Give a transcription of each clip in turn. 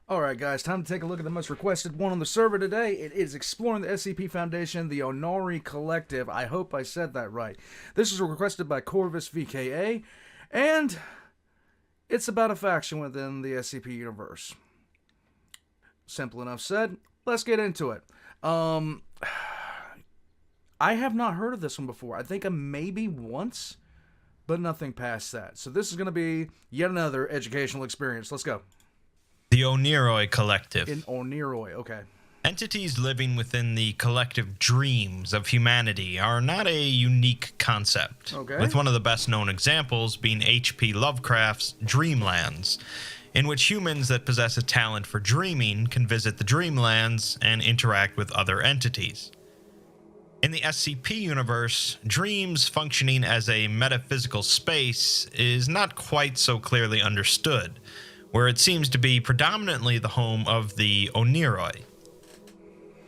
Alright guys, time to take a look at the most requested one on the server today. It is Exploring the SCP Foundation, the Oneiroi Collective. I hope I said that right. This was requested by Corvus VKA, and it's about a faction within the SCP universe. Simple enough said, let's get into it. I have not heard of this one before. I think maybe once, but nothing past that. So this is going to be yet another educational experience. Let's go. The Oneiroi Collective. In Oneiroi, okay. Entities living within the collective dreams of humanity are not a unique concept, with one of the best known examples being H.P. Lovecraft's Dreamlands, in which humans that possess a talent for dreaming can visit the Dreamlands and interact with other entities. In the SCP universe, dreams functioning as a metaphysical space is not quite so clearly understood, where it seems to be predominantly the home of the Oneiroi.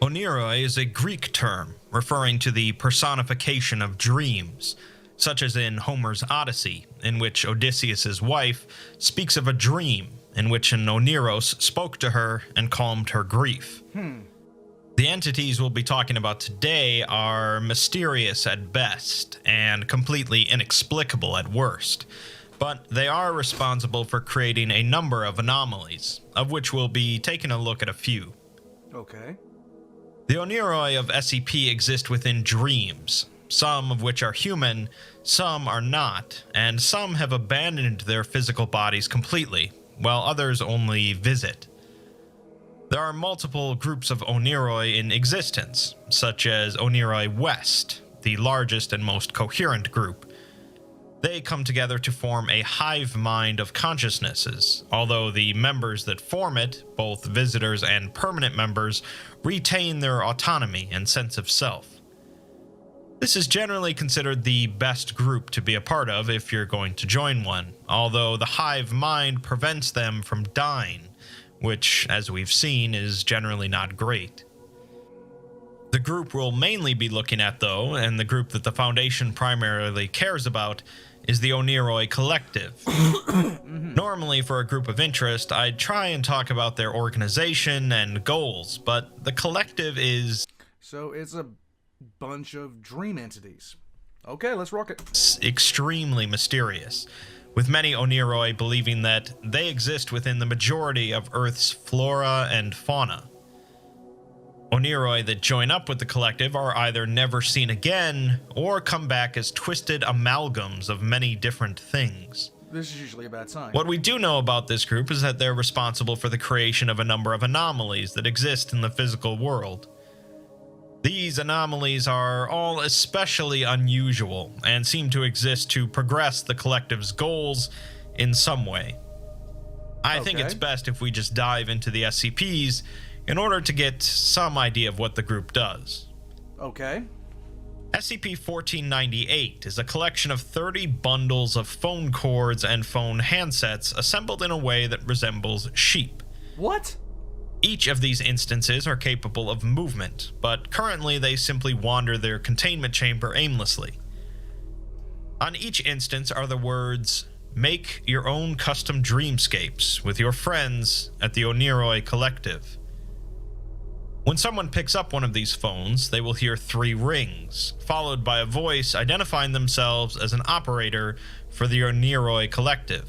Oneiroi is a Greek term referring to the personification of dreams, such as in Homer's Odyssey, in which Odysseus's wife speaks of a dream in which an Oneiros spoke to her and calmed her grief. The entities we'll be talking about today are mysterious at best and completely inexplicable at worst, but they are responsible for creating a number of anomalies, of which we'll be taking a look at a few. Okay. The Oneiroi of SCP exist within dreams, some of which are human, some are not, and some have abandoned their physical bodies completely, while others only visit. There are multiple groups of Oneiroi in existence, such as Oneiroi West, the largest and most coherent group. They come together to form a hive mind of consciousnesses, although the members that form it, both visitors and permanent members, retain their autonomy and sense of self. This is generally considered the best group to be a part of if you're going to join one, although the hive mind prevents them from dying, which, as we've seen, is generally not great. The group we'll mainly be looking at, though, and the group that the Foundation primarily cares about, is the Oneiroi Collective. Normally, for a group of interest, I'd try and talk about their organization and goals, but the Collective is... So it's a bunch of dream entities. Okay, let's rock it. Extremely mysterious, with many Oneiroi believing that they exist within the majority of Earth's flora and fauna. Oneiroi that join up with the collective are either never seen again, or come back as twisted amalgams of many different things. This is usually a bad sign. What we do know about this group is that they're responsible for the creation of a number of anomalies that exist in the physical world. These anomalies are all especially unusual, and seem to exist to progress the collective's goals in some way. I think it's best if we just dive into the SCPs in order to get some idea of what the group does. Okay. SCP-1498 is a collection of 30 bundles of phone cords and phone handsets assembled in a way that resembles sheep. What? Each of these instances are capable of movement, but currently they simply wander their containment chamber aimlessly. On each instance are the words, "Make your own custom dreamscapes with your friends at the Oneiroi Collective." When someone picks up one of these phones, they will hear 3 rings, followed by a voice identifying themselves as an operator for the Oneiroi Collective.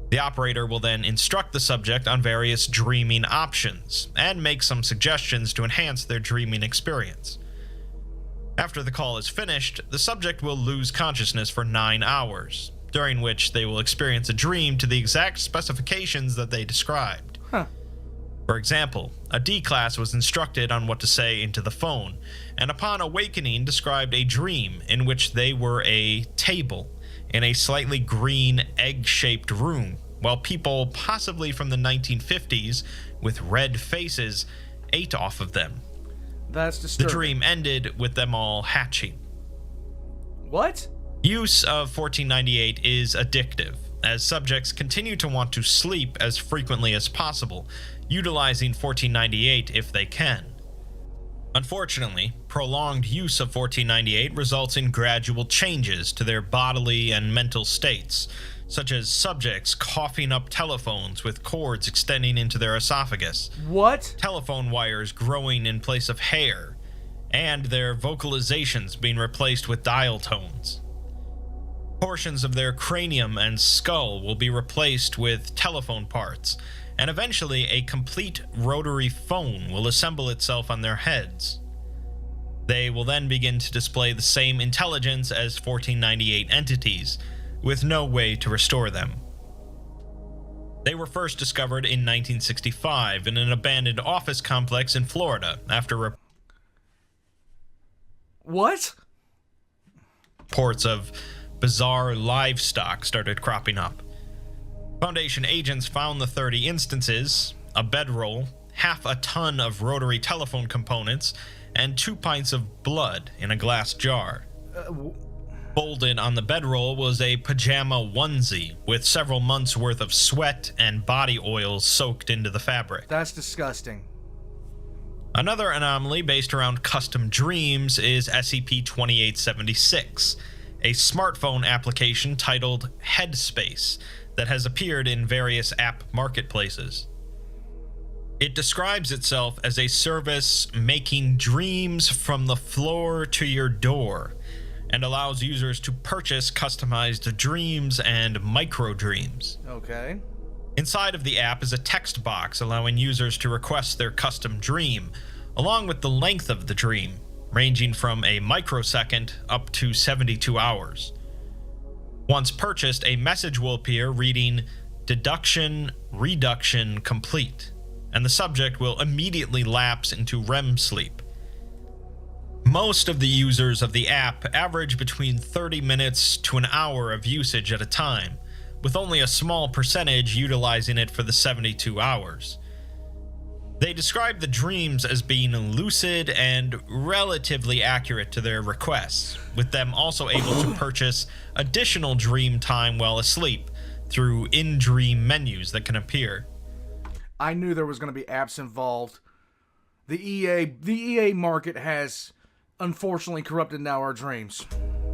The operator will then instruct the subject on various dreaming options, and make some suggestions to enhance their dreaming experience. After the call is finished, the subject will lose consciousness for 9 hours, during which they will experience a dream to the exact specifications that they described. For example, a D-class was instructed on what to say into the phone, and upon awakening described a dream in which they were a table in a slightly green egg-shaped room, while people possibly from the 1950s with red faces ate off of them. That's disturbing. The dream ended with them all hatching. What? Use of 1498 is addictive, as subjects continue to want to sleep as frequently as possible, utilizing 1498 if they can. Unfortunately, prolonged use of 1498 results in gradual changes to their bodily and mental states, such as subjects coughing up telephones with cords extending into their esophagus, What? telephone wires growing in place of hair, and their vocalizations being replaced with dial tones. Portions of their cranium and skull will be replaced with telephone parts, and eventually a complete rotary phone will assemble itself on their heads. They will then begin to display the same intelligence as 1498 entities, with no way to restore them. They were first discovered in 1965 in an abandoned office complex in Florida after What? reports of bizarre livestock started cropping up. Foundation agents found the 30 instances, a bedroll, half a ton of rotary telephone components, and 2 pints of blood in a glass jar. Folded on the bedroll was a pajama onesie with several months' worth of sweat and body oils soaked into the fabric. That's disgusting. Another anomaly based around custom dreams is SCP-2876, a smartphone application titled Headspace that has appeared in various app marketplaces. It describes itself as a service making dreams from the floor to your door, and allows users to purchase customized dreams and micro-dreams. Okay. Inside of the app is a text box allowing users to request their custom dream, along with the length of the dream, ranging from a microsecond up to 72 hours. Once purchased, a message will appear reading, "Deduction, reduction complete," and the subject will immediately lapse into REM sleep. Most of the users of the app average between 30 minutes to an hour of usage at a time, with only a small percentage utilizing it for the 72 hours. They describe the dreams as being lucid and relatively accurate to their requests, with them also able to purchase additional dream time while asleep through in-dream menus that can appear. I knew there was going to be apps involved. The EA market has unfortunately corrupted now our dreams.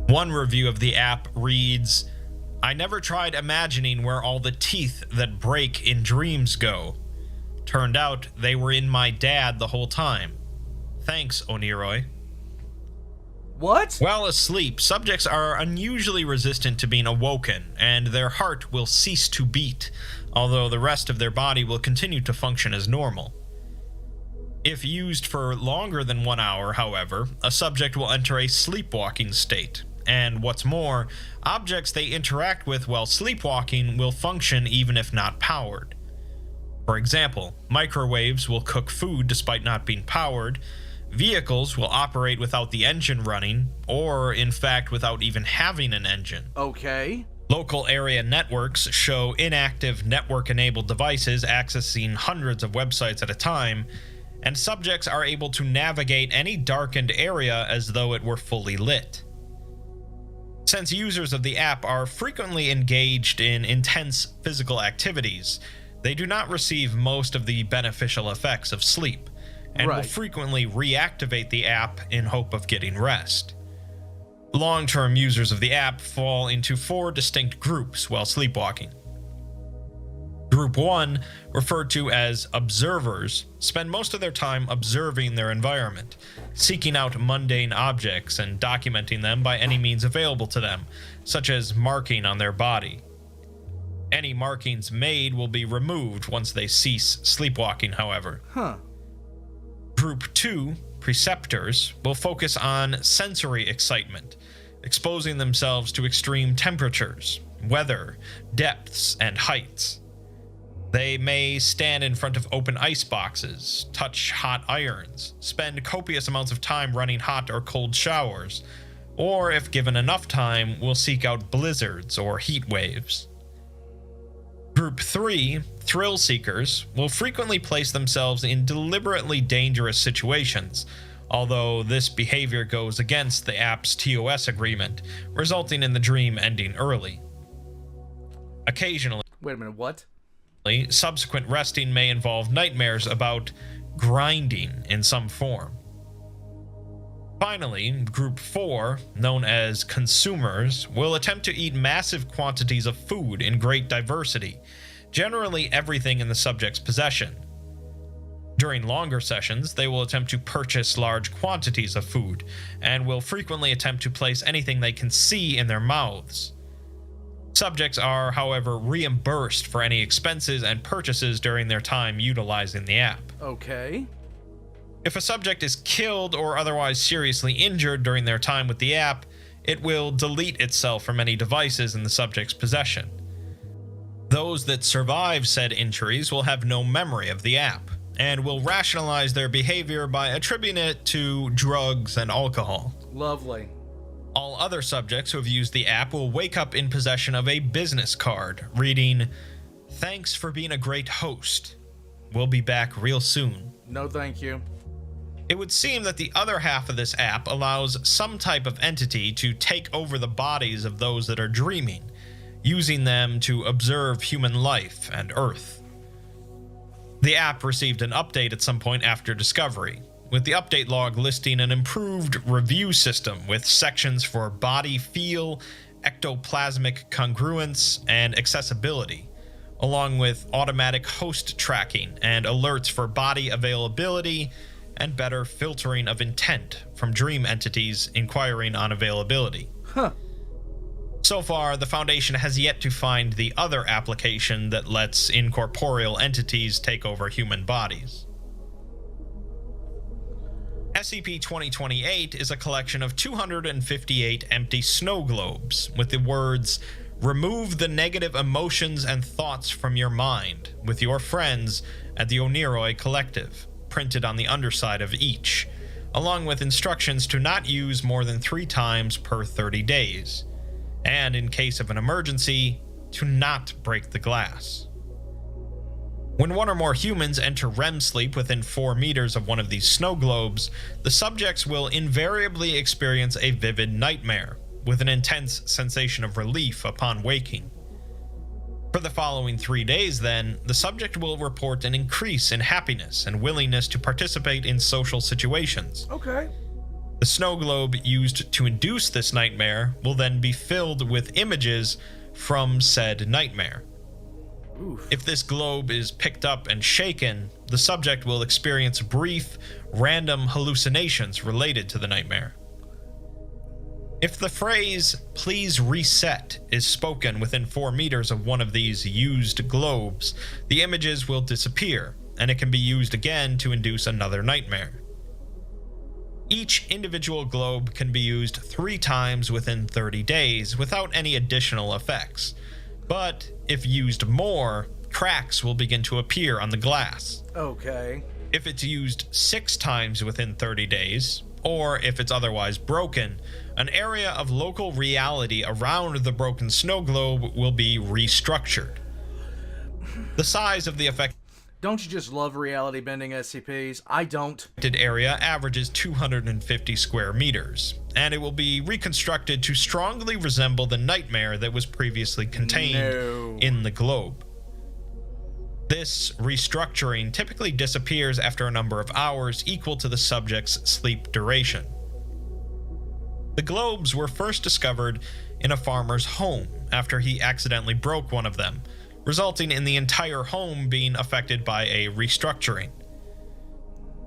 One review of the app reads, "I never tried imagining where all the teeth that break in dreams go. Turned out they were in my dad the whole time. Thanks, Oneiroi." What? While asleep, subjects are unusually resistant to being awoken, and their heart will cease to beat, although the rest of their body will continue to function as normal. If used for longer than 1 hour, however, a subject will enter a sleepwalking state, and what's more, objects they interact with while sleepwalking will function even if not powered. For example, microwaves will cook food despite not being powered, vehicles will operate without the engine running, or in fact without even having an engine. Okay. Local area networks show inactive network-enabled devices accessing hundreds of websites at a time, and subjects are able to navigate any darkened area as though it were fully lit. Since users of the app are frequently engaged in intense physical activities, they do not receive most of the beneficial effects of sleep, and will frequently reactivate the app in hope of getting rest. Long-term users of the app fall into 4 distinct groups while sleepwalking. Group 1, referred to as observers, spend most of their time observing their environment, seeking out mundane objects and documenting them by any means available to them, such as marking on their body. Any markings made will be removed once they cease sleepwalking, however. Group 2, preceptors, will focus on sensory excitement, exposing themselves to extreme temperatures, weather, depths, and heights. They may stand in front of open ice boxes, touch hot irons, spend copious amounts of time running hot or cold showers, or if given enough time, will seek out blizzards or heat waves. Group 3, thrill seekers, will frequently place themselves in deliberately dangerous situations, although this behavior goes against the app's TOS agreement, resulting in the dream ending early. Occasionally, Wait a minute, what? subsequent resting may involve nightmares about grinding in some form. Finally, Group 4, known as consumers, will attempt to eat massive quantities of food in great diversity, generally everything in the subject's possession. During longer sessions, they will attempt to purchase large quantities of food, and will frequently attempt to place anything they can see in their mouths. Subjects are, however, reimbursed for any expenses and purchases during their time utilizing the app. Okay. If a subject is killed or otherwise seriously injured during their time with the app, it will delete itself from any devices in the subject's possession. Those that survive said injuries will have no memory of the app, and will rationalize their behavior by attributing it to drugs and alcohol. Lovely. All other subjects who have used the app will wake up in possession of a business card reading, "Thanks for being a great host. We'll be back real soon." No thank you. It would seem that the other half of this app allows some type of entity to take over the bodies of those that are dreaming, using them to observe human life and Earth. The app received an update at some point after discovery, with the update log listing an improved review system with sections for body feel, ectoplasmic congruence, and accessibility, along with automatic host tracking and alerts for body availability and better filtering of intent from dream entities inquiring on availability. Huh. So far, the Foundation has yet to find the other application that lets incorporeal entities take over human bodies. SCP-2028 is a collection of 258 empty snow globes with the words, "Remove the negative emotions and thoughts from your mind with your friends at the Oneiroi Collective," printed on the underside of each, along with instructions to not use more than 3 times per 30 days, and in case of an emergency, to not break the glass. When one or more humans enter REM sleep within 4 meters of one of these snow globes, the subjects will invariably experience a vivid nightmare, with an intense sensation of relief upon waking. For the following 3 days, then, the subject will report an increase in happiness and willingness to participate in social situations. Okay. The snow globe used to induce this nightmare will then be filled with images from said nightmare. Oof. If this globe is picked up and shaken, the subject will experience brief, random hallucinations related to the nightmare. If the phrase, "please reset," is spoken within 4 meters of one of these used globes, the images will disappear, and it can be used again to induce another nightmare. Each individual globe can be used 3 times within 30 days without any additional effects, but if used more, cracks will begin to appear on the glass. Okay. If it's used 6 times within 30 days, or if it's otherwise broken, an area of local reality around the broken snow globe will be restructured. The size of the affected Don't you just love reality bending SCPs? I don't. area averages 250 square meters, and it will be reconstructed to strongly resemble the nightmare that was previously contained in the globe. This restructuring typically disappears after a number of hours equal to the subject's sleep duration. The globes were first discovered in a farmer's home after he accidentally broke one of them, resulting in the entire home being affected by a restructuring.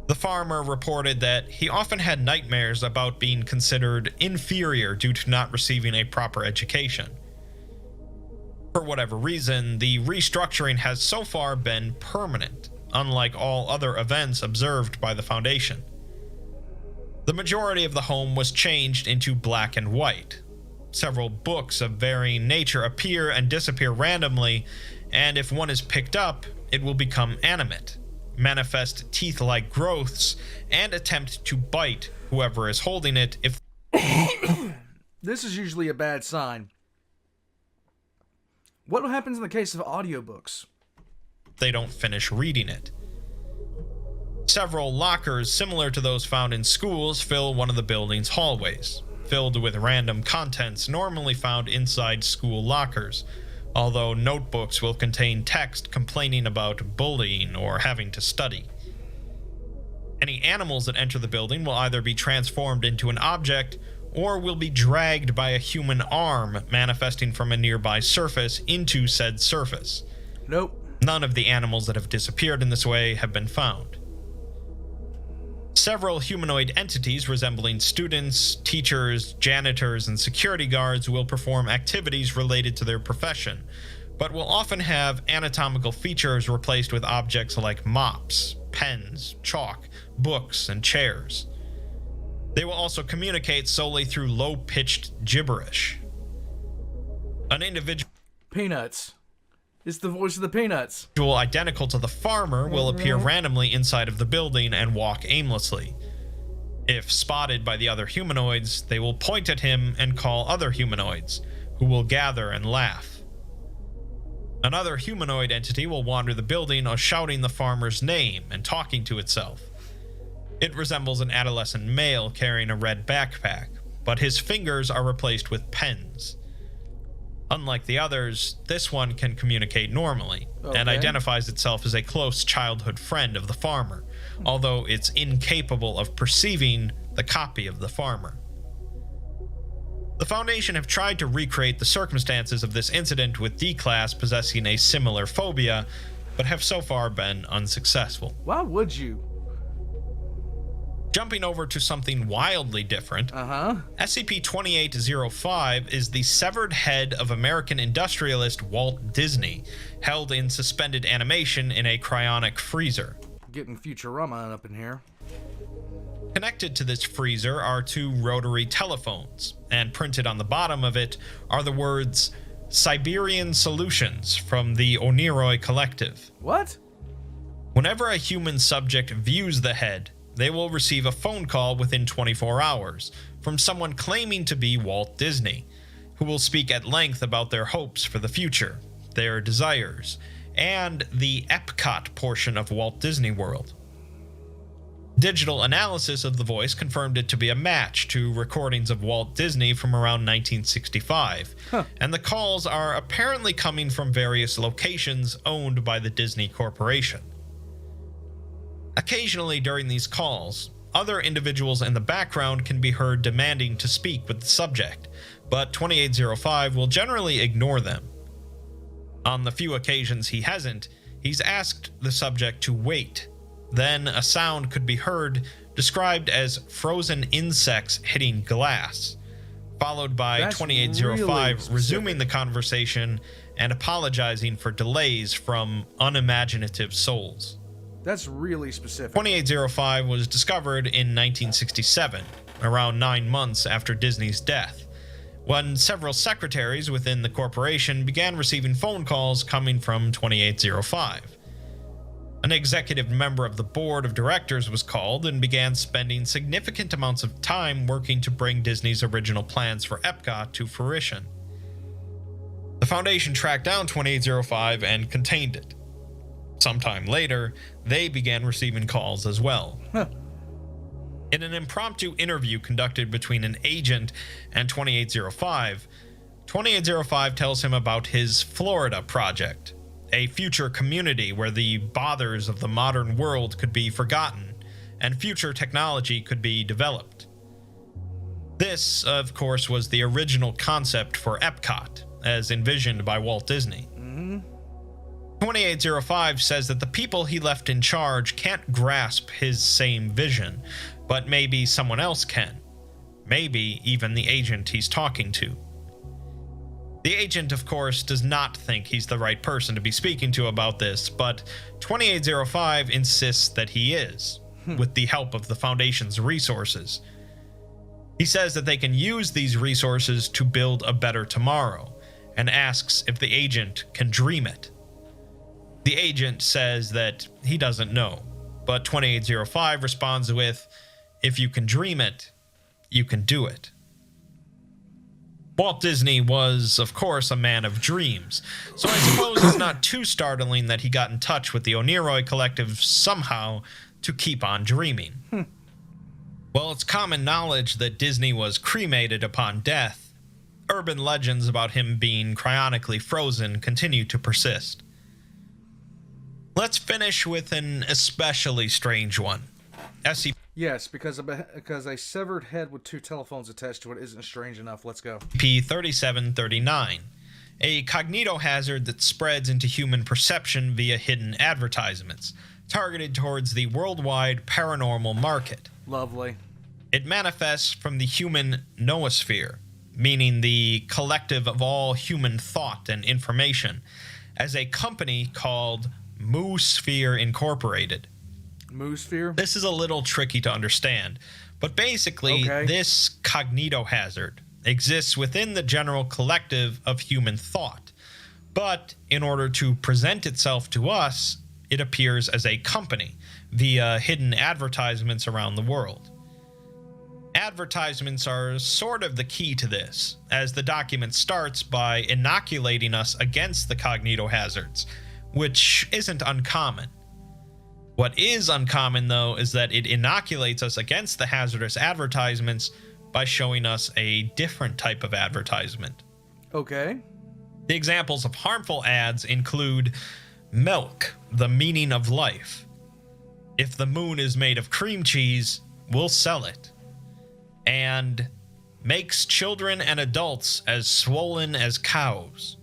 The farmer reported that he often had nightmares about being considered inferior due to not receiving a proper education. For whatever reason, the restructuring has so far been permanent, unlike all other events observed by the Foundation. The majority of the home was changed into black and white. Several books of varying nature appear and disappear randomly, and if one is picked up, it will become animate, manifest teeth-like growths, and attempt to bite whoever is holding it if This is usually a bad sign. What happens in the case of audiobooks? they don't finish reading it. Several lockers similar to those found in schools fill one of the building's hallways, filled with random contents normally found inside school lockers, although notebooks will contain text complaining about bullying or having to study. Any animals that enter the building will either be transformed into an object or will be dragged by a human arm manifesting from a nearby surface into said surface. Nope. None of the animals that have disappeared in this way have been found. Several humanoid entities resembling students, teachers, janitors, and security guards will perform activities related to their profession, but will often have anatomical features replaced with objects like mops, pens, chalk, books, and chairs. They will also communicate solely through low-pitched gibberish. An individual Peanuts. It's the voice of the Peanuts. identical to the farmer will appear randomly inside of the building and walk aimlessly. If spotted by the other humanoids, they will point at him and call other humanoids, who will gather and laugh. Another humanoid entity will wander the building shouting the farmer's name and talking to itself. It resembles an adolescent male carrying a red backpack, but his fingers are replaced with pens. Unlike the others, this one can communicate normally, and identifies itself as a close childhood friend of the farmer, although it's incapable of perceiving the copy of the farmer. The Foundation have tried to recreate the circumstances of this incident with D-Class possessing a similar phobia, but have so far been unsuccessful. Why would you? Jumping over to something wildly different, SCP-2805 is the severed head of American industrialist Walt Disney, held in suspended animation in a cryonic freezer. Getting Futurama up in here. Connected to this freezer are two rotary telephones, and printed on the bottom of it are the words Siberian Solutions from the Oneiroi Collective. What? Whenever a human subject views the head, they will receive a phone call within 24 hours from someone claiming to be Walt Disney, who will speak at length about their hopes for the future, their desires, and the Epcot portion of Walt Disney World. Digital analysis of the voice confirmed it to be a match to recordings of Walt Disney from around 1965, and the calls are apparently coming from various locations owned by the Disney Corporation. Occasionally during these calls, other individuals in the background can be heard demanding to speak with the subject, but 2805 will generally ignore them. On the few occasions he hasn't, he's asked the subject to wait. Then a sound could be heard described as frozen insects hitting glass, followed by 2805 resuming the conversation and apologizing for delays from unimaginative souls. That's really specific. 2805 was discovered in 1967, around 9 months after Disney's death, when several secretaries within the corporation began receiving phone calls coming from 2805. An executive member of the board of directors was called and began spending significant amounts of time working to bring Disney's original plans for Epcot to fruition. The Foundation tracked down 2805 and contained it. Sometime later, they began receiving calls as well. In an impromptu interview conducted between an agent and 2805, 2805 tells him about his Florida project, a future community where the bothers of the modern world could be forgotten and future technology could be developed. This, of course, was the original concept for Epcot, as envisioned by Walt Disney. 2805 says that the people he left in charge can't grasp his same vision, but maybe someone else can. Maybe even the agent he's talking to. The agent, of course, does not think he's the right person to be speaking to about this, but 2805 insists that he is, with the help of the Foundation's resources. He says that they can use these resources to build a better tomorrow, and asks if the agent can dream it. The agent says that he doesn't know, but 2805 responds with, "If you can dream it, you can do it." Walt Disney was, of course, a man of dreams, so I suppose it's not too startling that he got in touch with the Oneiroi Collective somehow to keep on dreaming. Well, it's common knowledge that Disney was cremated upon death. Urban legends about him being cryonically frozen continue to persist. Let's finish with an especially strange one. SCP Yes, because a severed head with 2 telephones attached to it isn't strange enough. Let's go. 3739, a cognitohazard that spreads into human perception via hidden advertisements, targeted towards the worldwide paranormal market. Lovely. It manifests from the human noosphere, meaning the collective of all human thought and information, as a company called Moosphere Incorporated. Moosphere? This is a little tricky to understand, but basically, this cognitohazard exists within the general collective of human thought, but in order to present itself to us, it appears as a company via hidden advertisements around the world. Advertisements are sort of the key to this, as the document starts by inoculating us against the cognitohazards, which isn't uncommon. What is uncommon, though, is that it inoculates us against the hazardous advertisements by showing us a different type of advertisement. Okay. The examples of harmful ads include milk, the meaning of life. If the moon is made of cream cheese, we'll sell it. And makes children and adults as swollen as cows.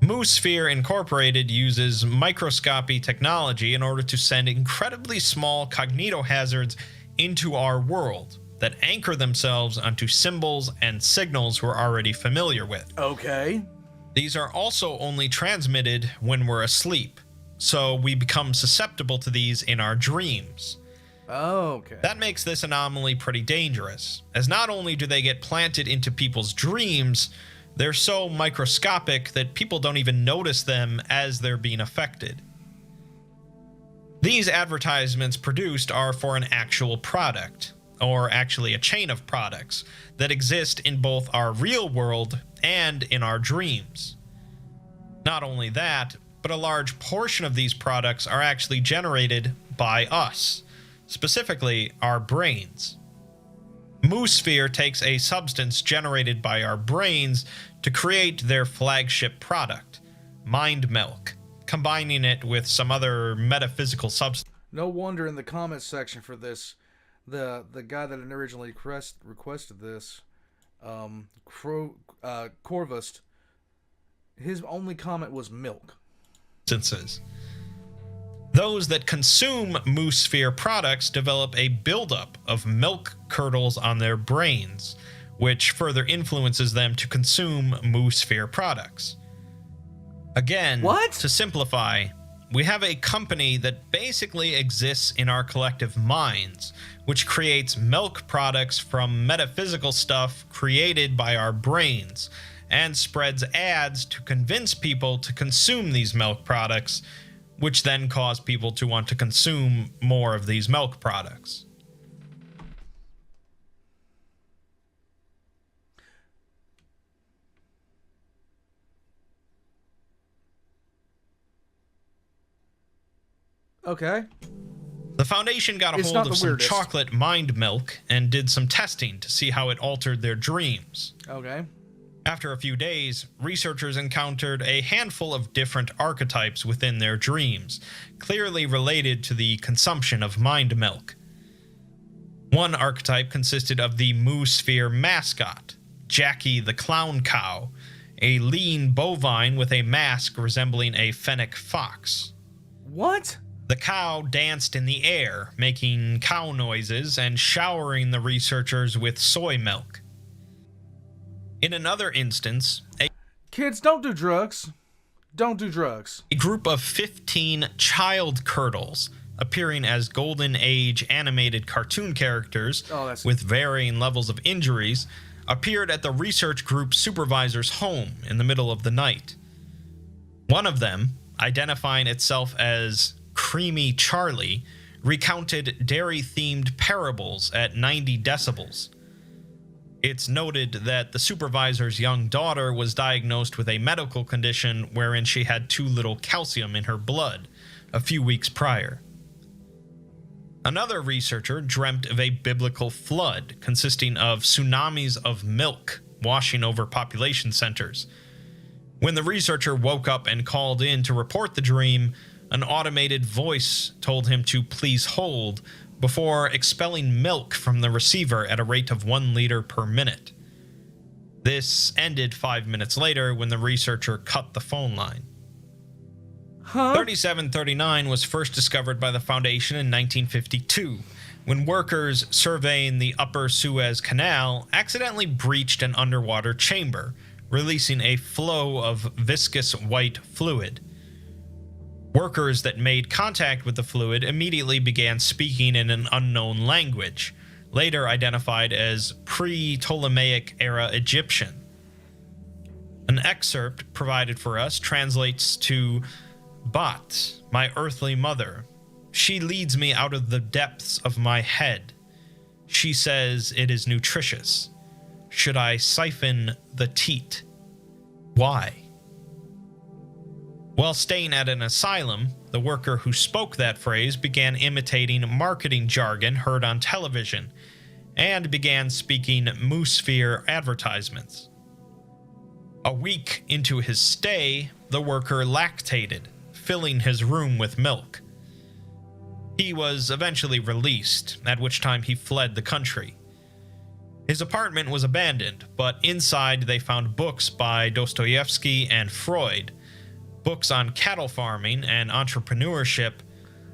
Moosphere Incorporated uses microscopy technology in order to send incredibly small cognitohazards into our world that anchor themselves onto symbols and signals we're already familiar with. Okay. These are also only transmitted when we're asleep, so we become susceptible to these in our dreams. Okay. That makes this anomaly pretty dangerous, as not only do they get planted into people's dreams, they're so microscopic that people don't even notice them as they're being affected. These advertisements produced are for an actual product, or actually a chain of products, that exist in both our real world and in our dreams. Not only that, but a large portion of these products are actually generated by us, specifically our brains. Moosphere takes a substance generated by our brains to create their flagship product, mind milk, combining it with some other metaphysical substance. No wonder in the comments section for this, the guy that originally requested this, Corvus, his only comment was milk. Those that consume Moosphere products develop a buildup of milk curdles on their brains, which further influences them to consume Moosphere products. Again, to simplify, we have a company that basically exists in our collective minds, which creates milk products from metaphysical stuff created by our brains, and spreads ads to convince people to consume these milk products, which then cause people to want to consume more of these milk products. Okay. The Foundation got a hold of some chocolate mind milk and did some testing to see how it altered their dreams. Okay. After a few days, researchers encountered a handful of different archetypes within their dreams, clearly related to the consumption of mind milk. One archetype consisted of the Moosphere mascot, Jackie the Clown Cow, a lean bovine with a mask resembling a fennec fox. What? The cow danced in the air, making cow noises and showering the researchers with soy milk. In another instance, kids, don't do drugs. Don't do drugs. A group of 15 child curdles, appearing as Golden Age animated cartoon characters with varying levels of injuries, appeared at the research group supervisor's home in the middle of the night. One of them, identifying itself as Creamy Charlie, recounted dairy-themed parables at 90 decibels. It's noted that the supervisor's young daughter was diagnosed with a medical condition wherein she had too little calcium in her blood a few weeks prior. Another researcher dreamt of a biblical flood consisting of tsunamis of milk washing over population centers. When the researcher woke up and called in to report the dream, an automated voice told him to please hold before expelling milk from the receiver at a rate of 1 liter per minute. This ended 5 minutes later when the researcher cut the phone line. 3739 was first discovered by the Foundation in 1952, when workers surveying the Upper Suez Canal accidentally breached an underwater chamber, releasing a flow of viscous white fluid. Workers that made contact with the fluid immediately began speaking in an unknown language, later identified as pre-Ptolemaic era Egyptian. An excerpt provided for us translates to, "Bat, my earthly mother. She leads me out of the depths of my head. She says it is nutritious. Should I siphon the teat? Why?" While staying at an asylum, the worker who spoke that phrase began imitating marketing jargon heard on television, and began speaking Moosphere advertisements. A week into his stay, the worker lactated, filling his room with milk. He was eventually released, at which time he fled the country. His apartment was abandoned, but inside they found books by Dostoevsky and Freud, books on cattle farming and entrepreneurship,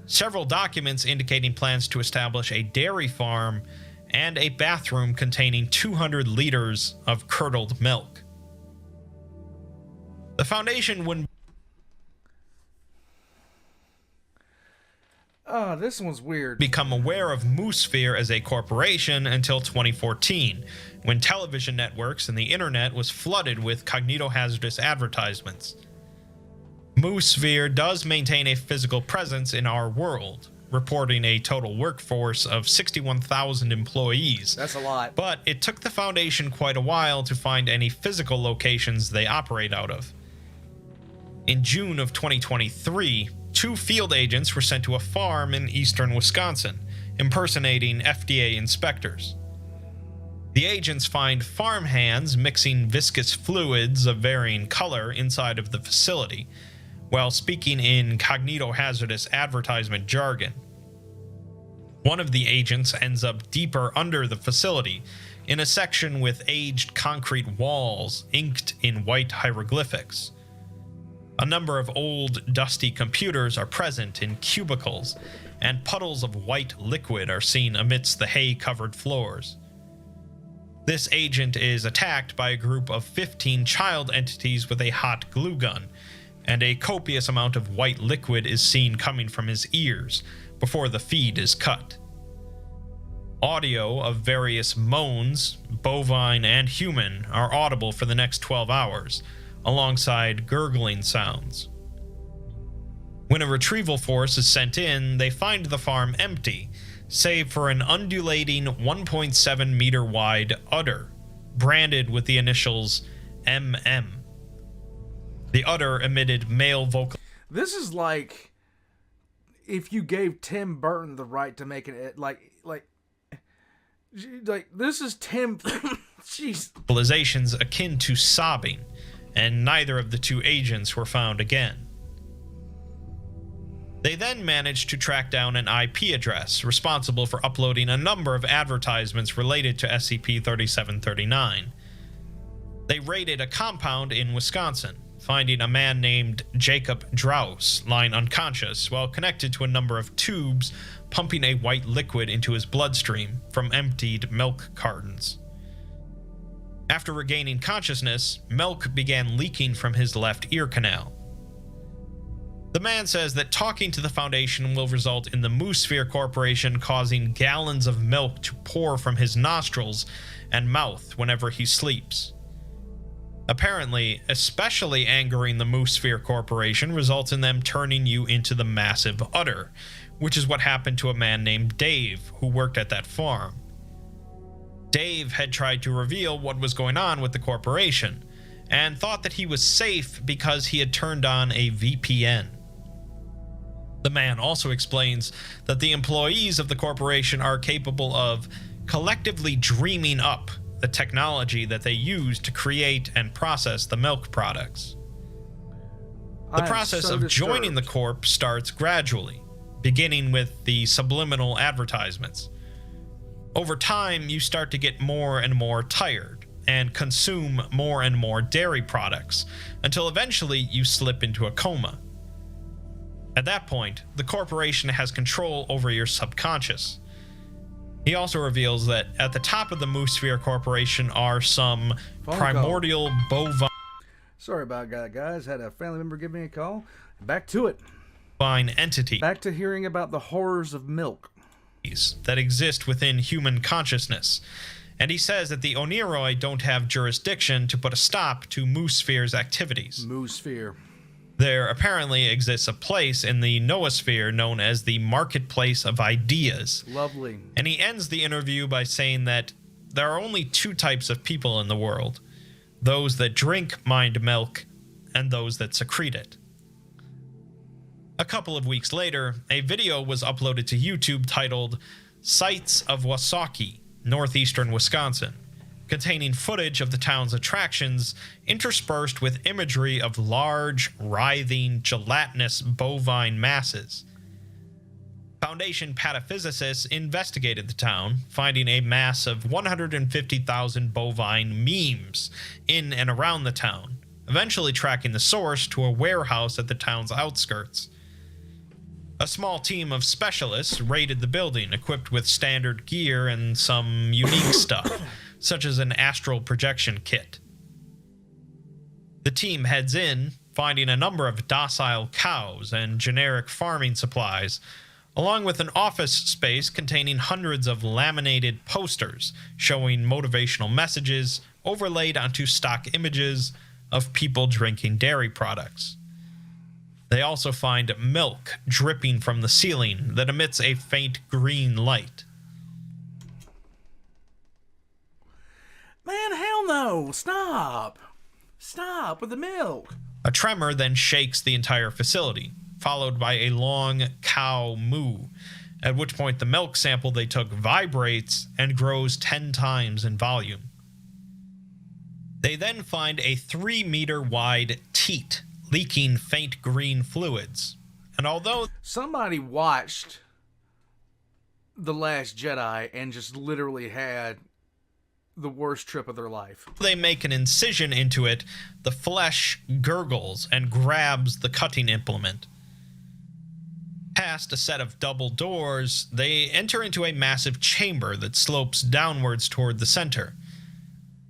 several documents indicating plans to establish a dairy farm, and a bathroom containing 200 liters of curdled milk. The Foundation wouldn't this one's weird. become aware of Moosphere as a corporation until 2014, when television networks and the internet was flooded with cognitohazardous advertisements. Moosphere does maintain a physical presence in our world, reporting a total workforce of 61,000 employees. That's a lot. But it took the Foundation quite a while to find any physical locations they operate out of. In June of 2023, 2 field agents were sent to a farm in eastern Wisconsin, impersonating FDA inspectors. The agents find farm hands mixing viscous fluids of varying color inside of the facility, while speaking in cognitohazardous advertisement jargon. One of the agents ends up deeper under the facility, in a section with aged concrete walls inked in white hieroglyphics. A number of old, dusty computers are present in cubicles, and puddles of white liquid are seen amidst the hay-covered floors. This agent is attacked by a group of 15 child entities with a hot glue gun, and a copious amount of white liquid is seen coming from his ears before the feed is cut. Audio of various moans, bovine and human, are audible for the next 12 hours, alongside gurgling sounds. When a retrieval force is sent in, they find the farm empty, save for an undulating 1.7 meter wide udder, branded with the initials MM. The udder emitted male vocal. This is like if you gave Tim Burton the right to make it like this is Tim. Jeez. Vocalizations akin to sobbing, and neither of the 2 agents were found again. They then managed to track down an IP address responsible for uploading a number of advertisements related to SCP-3739. They raided a compound in Wisconsin, finding a man named Jacob Draus lying unconscious while connected to a number of tubes pumping a white liquid into his bloodstream from emptied milk cartons. After regaining consciousness, milk began leaking from his left ear canal. The man says that talking to the Foundation will result in the Moosphere Corporation causing gallons of milk to pour from his nostrils and mouth whenever he sleeps. Apparently, especially angering the Moosphere Corporation results in them turning you into the massive udder, which is what happened to a man named Dave who worked at that farm. Dave had tried to reveal what was going on with the corporation, and thought that he was safe because he had turned on a VPN. The man also explains that the employees of the corporation are capable of collectively dreaming up the technology that they use to create and process the milk products. The process of joining the corp starts gradually, beginning with the subliminal advertisements. Over time, you start to get more and more tired and consume more and more dairy products until eventually you slip into a coma. At that point, the corporation has control over your subconscious. He also reveals that at the top of the Moosphere Corporation are some primordial bovine... Sorry about that, guys. Had a family member give me a call. Back to it. ...entity. Back to hearing about the horrors of milk that exist within human consciousness. And he says that the Oneiroi don't have jurisdiction to put a stop to Moosphere's activities. Moosphere. There apparently exists a place in the noosphere known as the Marketplace of Ideas. Lovely. And he ends the interview by saying that there are only two types of people in the world: those that drink mind milk and those that secrete it. A couple of weeks later, a video was uploaded to YouTube titled Sights of Wasaki, northeastern Wisconsin, containing footage of the town's attractions interspersed with imagery of large, writhing, gelatinous bovine masses. Foundation pataphysicists investigated the town, finding a mass of 150,000 bovine memes in and around the town, eventually tracking the source to a warehouse at the town's outskirts. A small team of specialists raided the building, equipped with standard gear and some unique stuff, such as an astral projection kit. The team heads in, finding a number of docile cows and generic farming supplies, along with an office space containing hundreds of laminated posters showing motivational messages overlaid onto stock images of people drinking dairy products. They also find milk dripping from the ceiling that emits a faint green light. Man, hell no! Stop! Stop with the milk! A tremor then shakes the entire facility, followed by a long cow moo, at which point the milk sample they took vibrates and grows 10 times in volume. They then find a 3-meter wide teat leaking faint green fluids, and although somebody watched The Last Jedi and just literally had the worst trip of their life. They make an incision into it, the flesh gurgles and grabs the cutting implement. Past a set of double doors, they enter into a massive chamber that slopes downwards toward the center.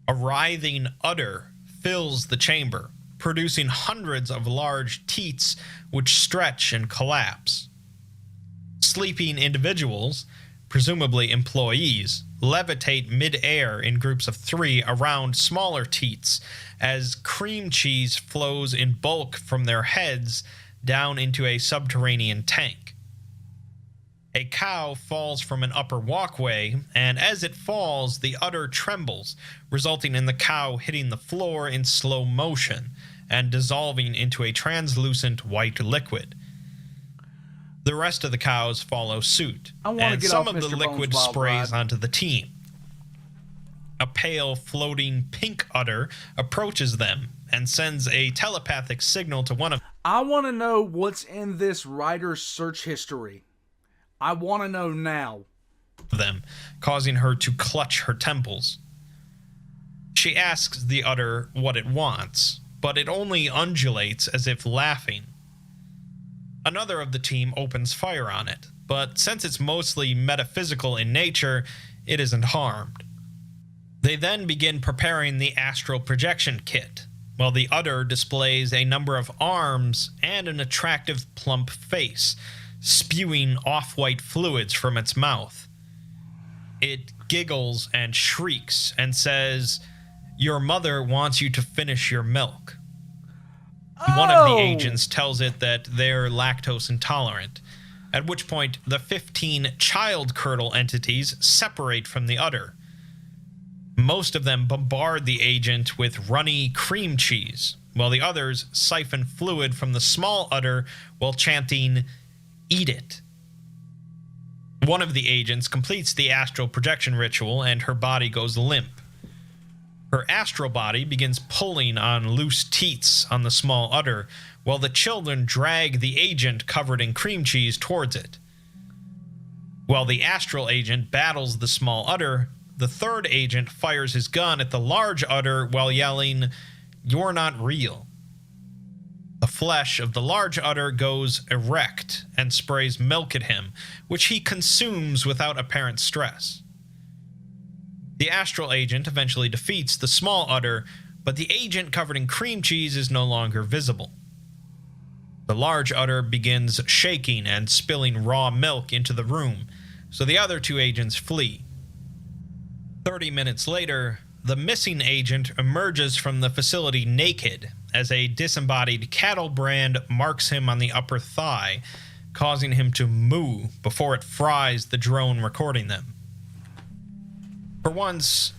A writhing udder fills the chamber, producing hundreds of large teats which stretch and collapse. Sleeping individuals, presumably employees, levitate mid-air in groups of 3 around smaller teats as cream cheese flows in bulk from their heads down into a subterranean tank. A cow falls from an upper walkway, and as it falls, the udder trembles, resulting in the cow hitting the floor in slow motion and dissolving into a translucent white liquid. The rest of the cows follow suit, and some of the liquid sprays onto the team. A pale, floating pink udder approaches them and sends a telepathic signal to one of I want to know what's in this writer's search history. I want to know now. them, causing her to clutch her temples. She asks the udder what it wants, but it only undulates as if laughing. Another of the team opens fire on it, but since it's mostly metaphysical in nature, it isn't harmed. They then begin preparing the astral projection kit, while the udder displays a number of arms and an attractive plump face, spewing off-white fluids from its mouth. It giggles and shrieks and says, "Your mother wants you to finish your milk." One of the agents tells it that they're lactose intolerant, at which point the 15 child curdle entities separate from the udder. Most of them bombard the agent with runny cream cheese, while the others siphon fluid from the small udder while chanting, "Eat it." One of the agents completes the astral projection ritual and her body goes limp. Her astral body begins pulling on loose teats on the small udder, while the children drag the agent covered in cream cheese towards it. While the astral agent battles the small udder, the third agent fires his gun at the large udder while yelling, "You're not real." The flesh of the large udder goes erect and sprays milk at him, which he consumes without apparent stress. The astral agent eventually defeats the small udder, but the agent covered in cream cheese is no longer visible. The large udder begins shaking and spilling raw milk into the room, so the other two agents flee. 30 minutes later, the missing agent emerges from the facility naked as a disembodied cattle brand marks him on the upper thigh, causing him to moo before it fries the drone recording them. For once,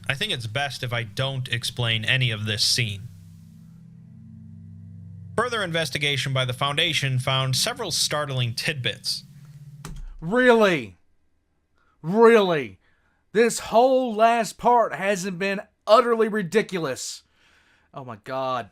I think it's best if I don't explain any of this scene. Further investigation by the Foundation found several startling tidbits. Really? Really? This whole last part hasn't been utterly ridiculous. Oh my god.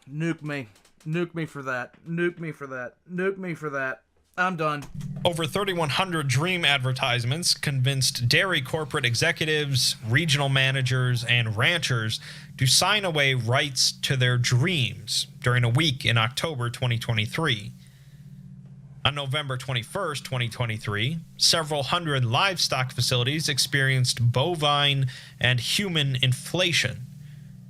Nuke me. Nuke me for that. Nuke me for that. Nuke me for that. I'm done. Over 3,100 dream advertisements convinced dairy corporate executives, regional managers, and ranchers to sign away rights to their dreams during a week in October 2023. On November 21st, 2023, several hundred livestock facilities experienced bovine and human inflation,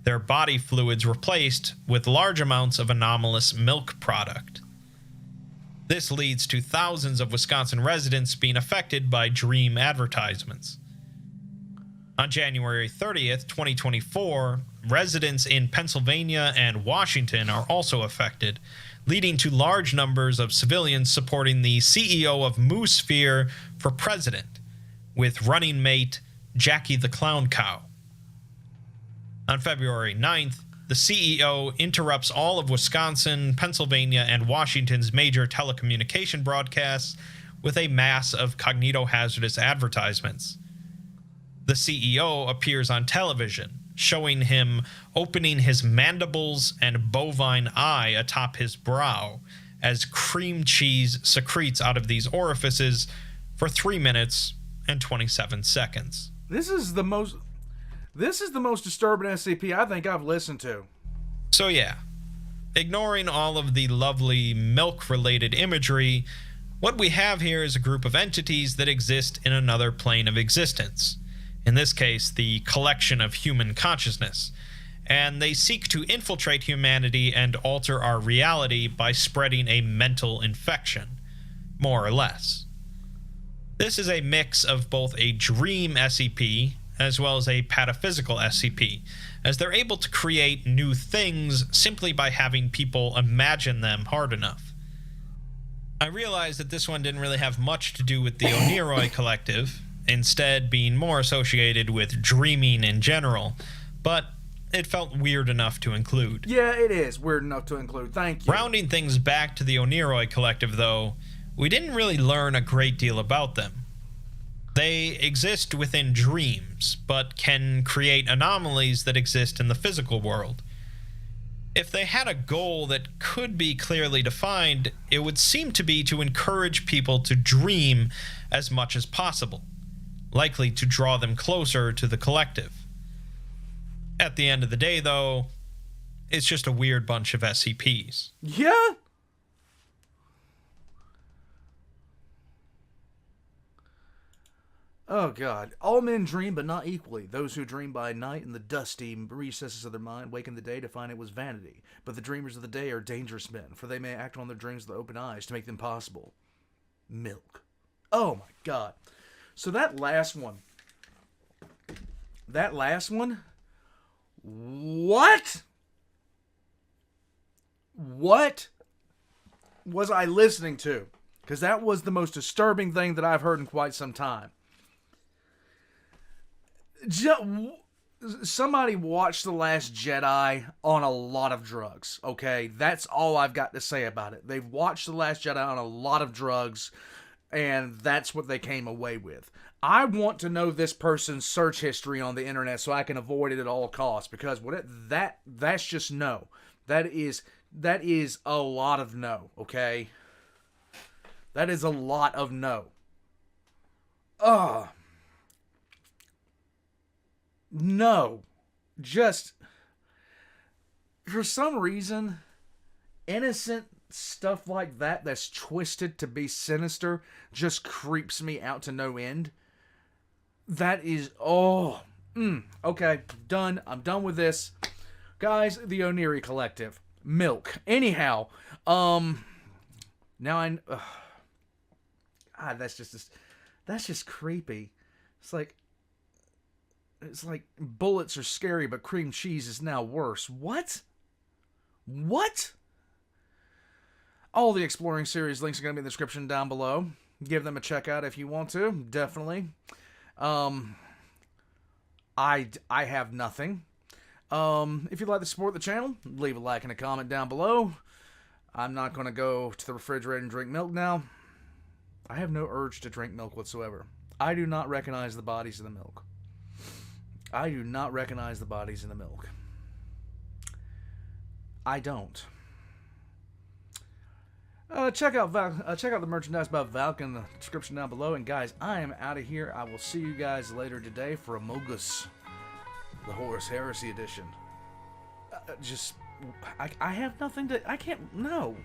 their body fluids replaced with large amounts of anomalous milk product. This leads to thousands of Wisconsin residents being affected by dream advertisements. On January 30th, 2024, residents in Pennsylvania and Washington are also affected, leading to large numbers of civilians supporting the CEO of Moosephere for president, with running mate Jackie the Clown Cow. On February 9th, the CEO interrupts all of Wisconsin, Pennsylvania, and Washington's major telecommunication broadcasts with a mass of cognitohazardous advertisements. The CEO appears on television, showing him opening his mandibles and bovine eye atop his brow as cream cheese secretes out of these orifices for 3 minutes and 27 seconds. This is the most disturbing SCP I think I've listened to. So yeah, ignoring all of the lovely milk-related imagery, what we have here is a group of entities that exist in another plane of existence. In this case, the collection of human consciousness, and they seek to infiltrate humanity and alter our reality by spreading a mental infection, more or less. This is a mix of both a dream SCP as well as a pataphysical SCP, as they're able to create new things simply by having people imagine them hard enough. I realized that this one didn't really have much to do with the Oneiroi Collective, instead being more associated with dreaming in general, but it felt weird enough to include. Yeah, it is weird enough to include. Thank you. Rounding things back to the Oneiroi Collective, though, we didn't really learn a great deal about them. They exist within dreams, but can create anomalies that exist in the physical world. If they had a goal that could be clearly defined, it would seem to be to encourage people to dream as much as possible, likely to draw them closer to the collective. At the end of the day, though, it's just a weird bunch of SCPs. Yeah? Oh god. All men dream, but not equally. Those who dream by night in the dusty recesses of their mind wake in the day to find it was vanity. But the dreamers of the day are dangerous men, for they may act on their dreams with open eyes to make them possible. Milk. Oh my god. So that last one. What? What was I listening to? Because that was the most disturbing thing that I've heard in quite some time. Somebody watched The Last Jedi on a lot of drugs, okay? That's all I've got to say about it. They've watched The Last Jedi on a lot of drugs, and that's what they came away with. I want to know this person's search history on the internet so I can avoid it at all costs, because that's just no. That is a lot of no, okay? That is a lot of no. No. Just for some reason, innocent stuff like that that's twisted to be sinister just creeps me out to no end. That is, okay, done. I'm done with this. Guys, the Oneiroi Collective. Milk. Anyhow, now that's just creepy. It's like bullets are scary, but cream cheese is now worse. What? All the Exploring series links are going to be in the description down below. Give them a check out if you want to. Definitely. I have nothing. If you'd like to support the channel, leave a like and a comment down below. I'm not going to go to the refrigerator and drink milk now. I have no urge to drink milk whatsoever. I do not recognize the bodies in the milk. I do not recognize the bodies in the milk. I don't. Check out the merchandise by Valk in the description down below. And guys, I am out of here. I will see you guys later today for Amogus, the Horus Heresy edition. I have nothing to. I can't. No.